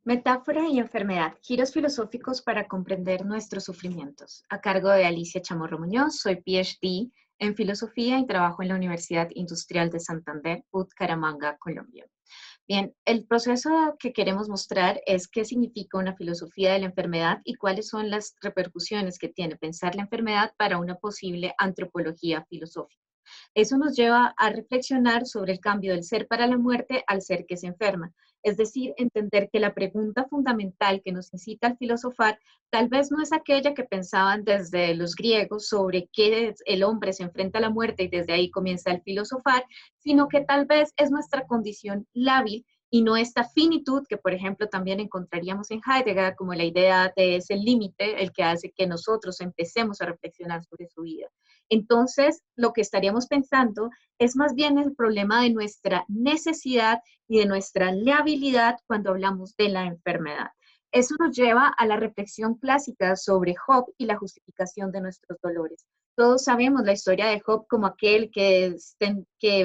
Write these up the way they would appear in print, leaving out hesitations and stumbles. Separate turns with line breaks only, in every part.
Metáfora y enfermedad, giros filosóficos para comprender nuestros sufrimientos. A cargo de Alicia Chamorro Muñoz, soy PhD en filosofía y trabajo en la Universidad Industrial de Santander, Bucaramanga, Colombia. Bien, el proceso que queremos mostrar es qué significa una filosofía de la enfermedad y cuáles son las repercusiones que tiene pensar la enfermedad para una posible antropología filosófica. Eso nos lleva a reflexionar sobre el cambio del ser para la muerte al ser que se enferma, es decir, entender que la pregunta fundamental que nos incita al filosofar tal vez no es aquella que pensaban desde los griegos sobre que el hombre se enfrenta a la muerte y desde ahí comienza el filosofar, sino que tal vez es nuestra condición lábil y no esta finitud que, por ejemplo, también encontraríamos en Heidegger como la idea de ese límite, el que hace que nosotros empecemos a reflexionar sobre su vida. Entonces, lo que estaríamos pensando es más bien el problema de nuestra necesidad y de nuestra leabilidad cuando hablamos de la enfermedad. Eso nos lleva a la reflexión clásica sobre Job y la justificación de nuestros dolores. Todos sabemos la historia de Job como aquel que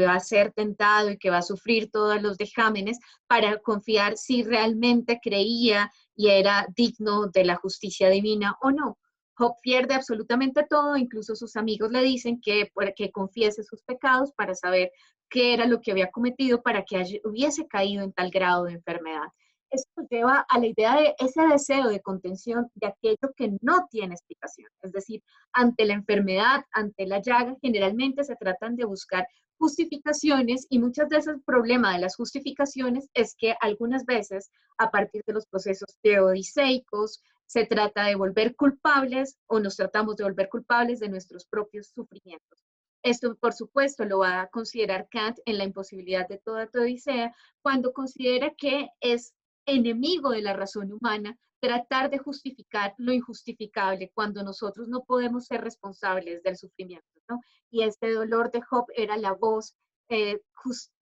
va a ser tentado y que va a sufrir todos los vejámenes para confiar si realmente creía y era digno de la justicia divina o no. Job pierde absolutamente todo, incluso sus amigos le dicen que confiese sus pecados para saber qué era lo que había cometido para que hubiese caído en tal grado de enfermedad. Esto lleva a la idea de ese deseo de contención de aquello que no tiene explicación. Es decir, ante la enfermedad, ante la llaga, generalmente se tratan de buscar justificaciones y muchas veces el problema de las justificaciones es que algunas veces, a partir de los procesos teodiceicos, se trata de volver culpables o nos tratamos de volver culpables de nuestros propios sufrimientos. Esto, por supuesto, lo va a considerar Kant en la imposibilidad de toda teodicea, cuando considera que es enemigo de la razón humana tratar de justificar lo injustificable cuando nosotros no podemos ser responsables del sufrimiento, ¿no? Y este dolor de Job era la voz de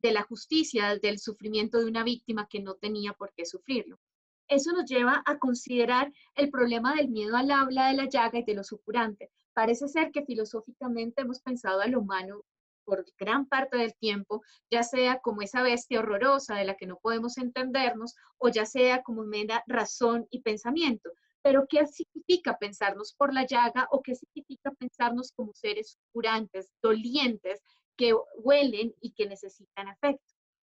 la justicia, del sufrimiento de una víctima que no tenía por qué sufrirlo. Eso nos lleva a considerar el problema del miedo al habla, de la llaga y de lo supurante. Parece ser que filosóficamente hemos pensado al humano por gran parte del tiempo, ya sea como esa bestia horrorosa de la que no podemos entendernos, o ya sea como mera razón y pensamiento. Pero, ¿qué significa pensarnos por la llaga o qué significa pensarnos como seres supurantes, dolientes, que huelen y que necesitan afecto?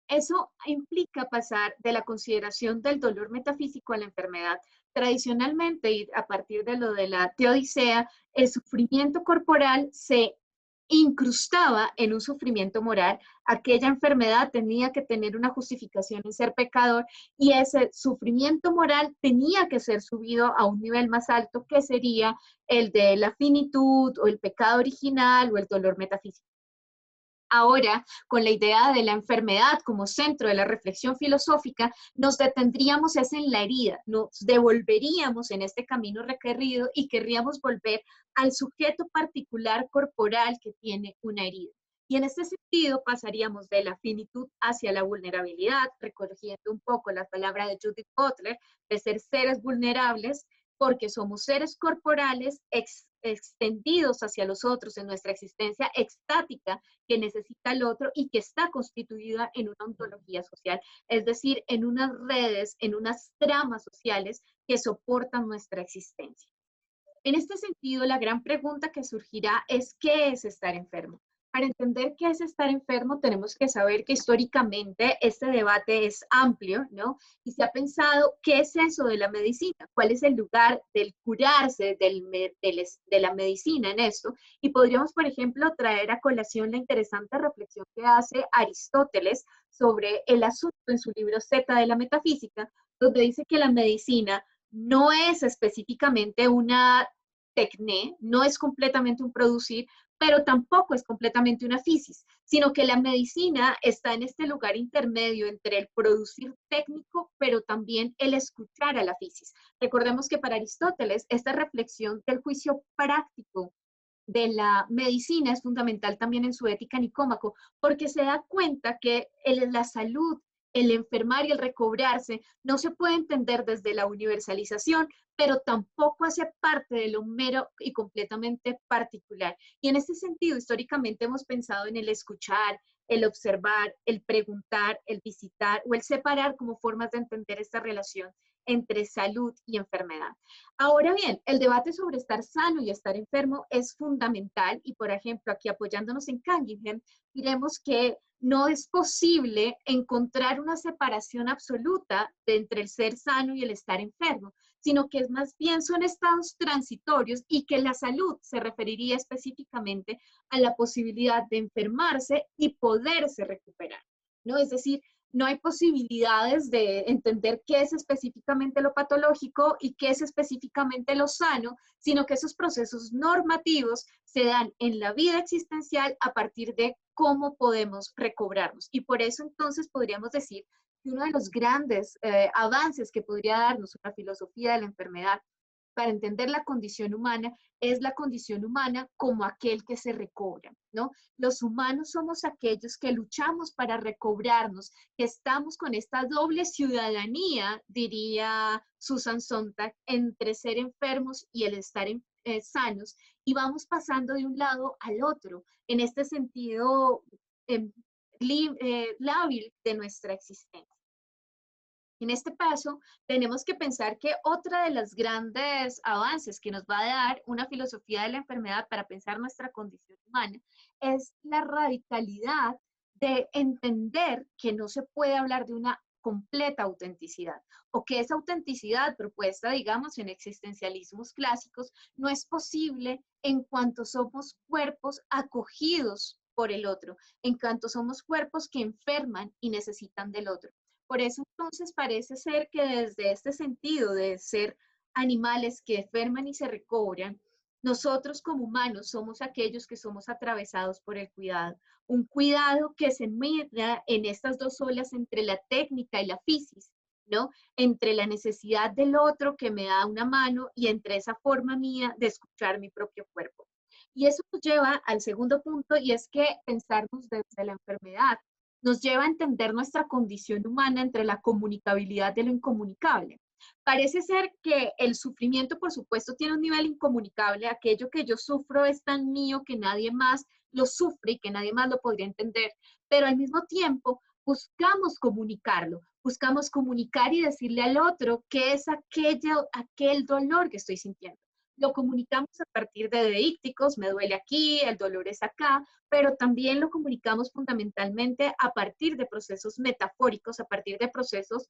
Eso implica pasar de la consideración del dolor metafísico a la enfermedad. Tradicionalmente, y a partir de lo de la teodicea, el sufrimiento corporal se incrustaba en un sufrimiento moral. Aquella enfermedad tenía que tener una justificación en ser pecador y ese sufrimiento moral tenía que ser subido a un nivel más alto, que sería el de la finitud o el pecado original o el dolor metafísico. Ahora, con la idea de la enfermedad como centro de la reflexión filosófica, nos detendríamos es en la herida, nos devolveríamos en este camino recorrido y querríamos volver al sujeto particular corporal que tiene una herida. Y en este sentido pasaríamos de la finitud hacia la vulnerabilidad, recogiendo un poco la palabra de Judith Butler, de ser seres vulnerables, porque somos seres corporales extendidos hacia los otros en nuestra existencia extática que necesita el otro y que está constituida en una ontología social, es decir, en unas redes, en unas tramas sociales que soportan nuestra existencia. En este sentido, la gran pregunta que surgirá es ¿qué es estar enfermo? Para entender qué es estar enfermo, tenemos que saber que históricamente este debate es amplio, ¿no? Y se ha pensado qué es eso de la medicina, cuál es el lugar del curarse de la medicina en esto. Y podríamos, por ejemplo, traer a colación la interesante reflexión que hace Aristóteles sobre el asunto en su libro Zeta de la Metafísica, donde dice que la medicina no es específicamente una tecné, no es completamente un producir, pero tampoco es completamente una fisis, sino que la medicina está en este lugar intermedio entre el producir técnico, pero también el escuchar a la fisis. Recordemos que para Aristóteles, esta reflexión del juicio práctico de la medicina es fundamental también en su ética Nicómaco, porque se da cuenta que la salud, el enfermar y el recobrarse no se puede entender desde la universalización, pero tampoco hace parte de lo mero y completamente particular. Y en este sentido, históricamente hemos pensado en el escuchar, el observar, el preguntar, el visitar o el separar como formas de entender esta relación entre salud y enfermedad. Ahora bien, el debate sobre estar sano y estar enfermo es fundamental y, por ejemplo, aquí apoyándonos en Cunningham, diremos que no es posible encontrar una separación absoluta entre el ser sano y el estar enfermo, sino que es más bien son estados transitorios y que la salud se referiría específicamente a la posibilidad de enfermarse y poderse recuperar, ¿no? Es decir, no hay posibilidades de entender qué es específicamente lo patológico y qué es específicamente lo sano, sino que esos procesos normativos se dan en la vida existencial a partir de cómo podemos recobrarnos. Y por eso entonces podríamos decir que uno de los grandes avances que podría darnos una filosofía de la enfermedad para entender la condición humana es la condición humana como aquel que se recobra, ¿no? Los humanos somos aquellos que luchamos para recobrarnos, que estamos con esta doble ciudadanía, diría Susan Sontag, entre ser enfermos y el estar sanos, y vamos pasando de un lado al otro, en este sentido eh, lábil de nuestra existencia. En este paso, tenemos que pensar que otra de los grandes avances que nos va a dar una filosofía de la enfermedad para pensar nuestra condición humana es la radicalidad de entender que no se puede hablar de una completa autenticidad o que esa autenticidad propuesta, digamos, en existencialismos clásicos no es posible en cuanto somos cuerpos acogidos por el otro, en cuanto somos cuerpos que enferman y necesitan del otro. Por eso entonces parece ser que desde este sentido de ser animales que enferman y se recobran, nosotros como humanos somos aquellos que somos atravesados por el cuidado. Un cuidado que se mira en estas dos olas entre la técnica y la física, ¿no? Entre la necesidad del otro que me da una mano y entre esa forma mía de escuchar mi propio cuerpo. Y eso nos lleva al segundo punto y es que pensarnos desde la enfermedad nos lleva a entender nuestra condición humana entre la comunicabilidad de lo incomunicable. Parece ser que el sufrimiento, por supuesto, tiene un nivel incomunicable. Aquello que yo sufro es tan mío que nadie más lo sufre y que nadie más lo podría entender. Pero al mismo tiempo, buscamos comunicarlo. Buscamos comunicar y decirle al otro qué es aquel dolor que estoy sintiendo. Lo comunicamos a partir de deícticos, me duele aquí, el dolor es acá, pero también lo comunicamos fundamentalmente a partir de procesos metafóricos, a partir de procesos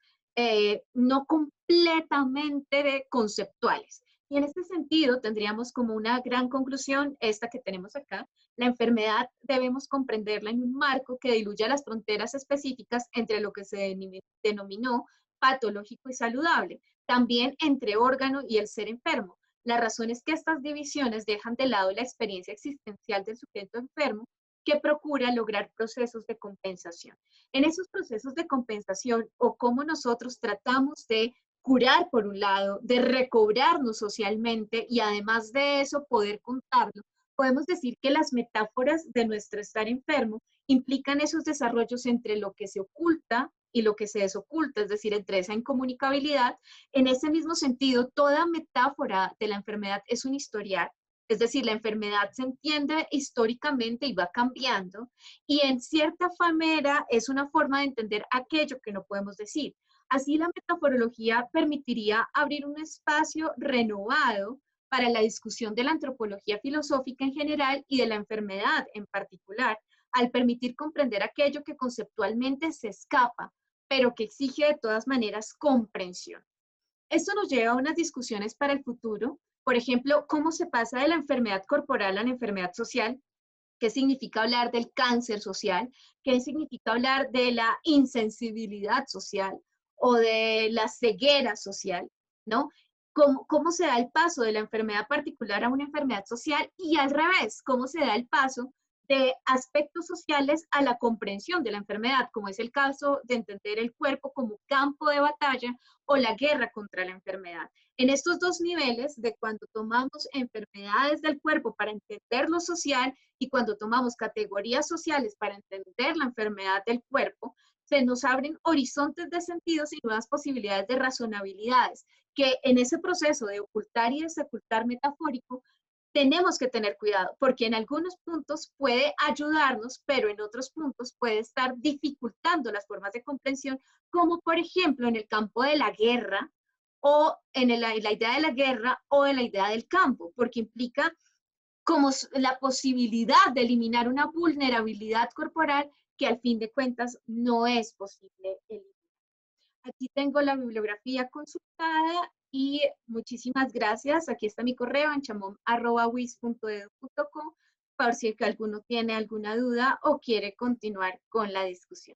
no completamente conceptuales. Y en este sentido tendríamos como una gran conclusión esta que tenemos acá. La enfermedad debemos comprenderla en un marco que diluya las fronteras específicas entre lo que se denominó patológico y saludable, también entre órgano y el ser enfermo. La razón es que estas divisiones dejan de lado la experiencia existencial del sujeto enfermo que procura lograr procesos de compensación. En esos procesos de compensación o cómo nosotros tratamos de curar por un lado, de recobrarnos socialmente y además de eso poder contarlo, podemos decir que las metáforas de nuestro estar enfermo implican esos desarrollos entre lo que se oculta y lo que se desoculta, es decir, entre esa incomunicabilidad. En ese mismo sentido, toda metáfora de la enfermedad es un historial, es decir, la enfermedad se entiende históricamente y va cambiando, y en cierta manera es una forma de entender aquello que no podemos decir. Así la metaforología permitiría abrir un espacio renovado para la discusión de la antropología filosófica en general y de la enfermedad en particular, al permitir comprender aquello que conceptualmente se escapa, pero que exige de todas maneras comprensión. Esto nos lleva a unas discusiones para el futuro, por ejemplo, cómo se pasa de la enfermedad corporal a la enfermedad social, qué significa hablar del cáncer social, qué significa hablar de la insensibilidad social o de la ceguera social, ¿no? ¿Cómo se da el paso de la enfermedad particular a una enfermedad social y al revés? ¿Cómo se da el paso de aspectos sociales a la comprensión de la enfermedad, como es el caso de entender el cuerpo como campo de batalla o la guerra contra la enfermedad? En estos dos niveles de cuando tomamos enfermedades del cuerpo para entender lo social y cuando tomamos categorías sociales para entender la enfermedad del cuerpo, se nos abren horizontes de sentidos y nuevas posibilidades de razonabilidades, que en ese proceso de ocultar y desocultar metafórico tenemos que tener cuidado, porque en algunos puntos puede ayudarnos, pero en otros puntos puede estar dificultando las formas de comprensión, como por ejemplo en el campo de la guerra, o en la idea de la guerra, o en la idea del campo, porque implica como la posibilidad de eliminar una vulnerabilidad corporal que al fin de cuentas no es posible eliminar. Aquí tengo la bibliografía consultada y muchísimas gracias. Aquí está mi correo, anchamom@wis.edu.co, por si alguno tiene alguna duda o quiere continuar con la discusión.